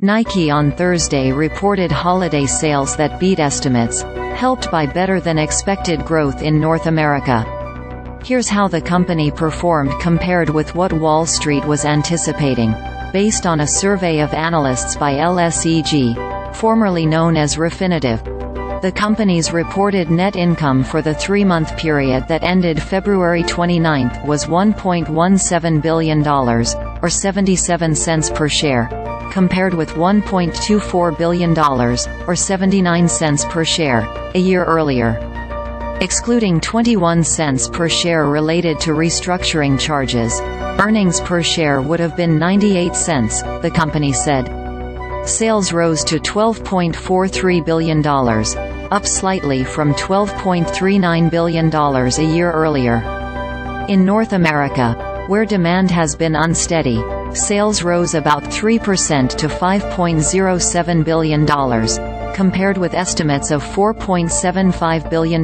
Nike on Thursday reported holiday sales that beat estimates, helped by better-than-expected growth in North America. Here's how the company performed compared with what Wall Street was anticipating, based on a survey of analysts by LSEG, formerly known as Refinitiv. The company's reported net income for the three-month period that ended February 29 was $1.17 billion, or 77 cents per share, compared with $1.24 billion, or 79 cents per share, a year earlier. Excluding 21 cents per share related to restructuring charges, earnings per share would have been 98 cents, the company said. Sales rose to $12.43 billion, up slightly from $12.39 billion a year earlier. In North America, where demand has been unsteady, sales rose about 3% to $5.07 billion, compared with estimates of $4.75 billion,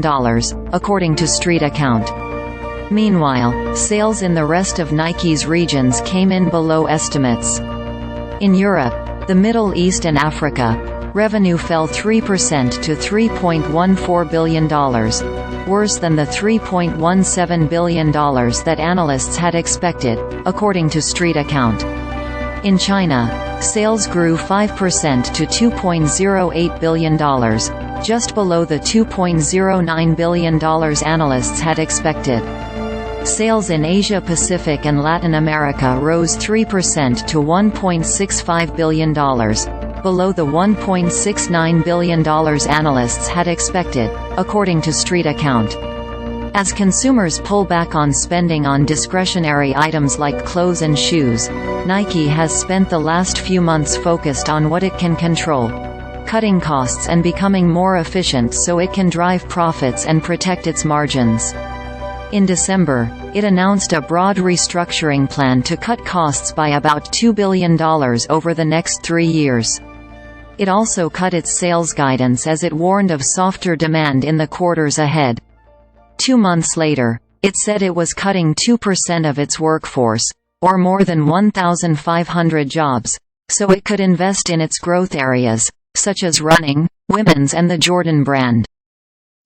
according to StreetAccount. Meanwhile, sales in the rest of Nike's regions came in below estimates. In Europe, the Middle East and Africa, revenue fell 3% to $3.14 billion, worse than the $3.17 billion that analysts had expected, according to StreetAccount. In China, sales grew 5% to $2.08 billion, just below the $2.09 billion analysts had expected. Sales in Asia Pacific and Latin America rose 3% to $1.65 billion, below the $1.69 billion analysts had expected, according to StreetAccount. As consumers pull back on spending on discretionary items like clothes and shoes, Nike has spent the last few months focused on what it can control, cutting costs and becoming more efficient so it can drive profits and protect its margins. In December, it announced a broad restructuring plan to cut costs by about $2 billion over the next 3 years. It also cut its sales guidance as it warned of softer demand in the quarters ahead. 2 months later, it said it was cutting 2% of its workforce, or more than 1,500 jobs, so it could invest in its growth areas, such as running, women's and the Jordan brand.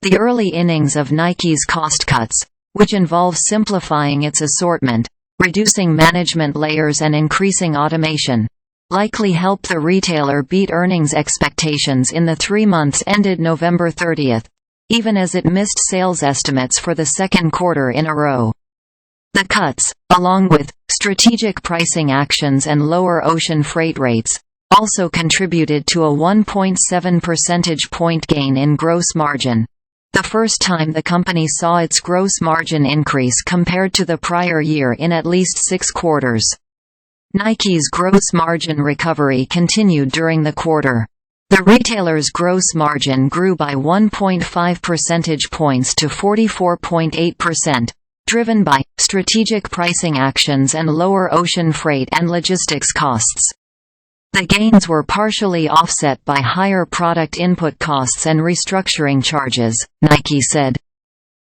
The early innings of Nike's cost cuts, which involve simplifying its assortment, reducing management layers and increasing automation, likely helped the retailer beat earnings expectations in the 3 months ended November 30, even as it missed sales estimates for the second quarter in a row. The cuts, along with strategic pricing actions and lower ocean freight rates, also contributed to a 1.7 percentage point gain in gross margin, the first time the company saw its gross margin increase compared to the prior year in at least 6 quarters. Nike's gross margin recovery continued during the quarter. The retailer's gross margin grew by 1.5 percentage points to 44.8%, driven by strategic pricing actions and lower ocean freight and logistics costs. The gains were partially offset by higher product input costs and restructuring charges, Nike said.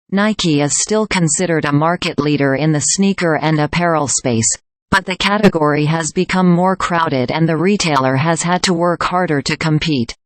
Nike is still considered a market leader in the sneaker and apparel space, but the category has become more crowded and the retailer has had to work harder to compete.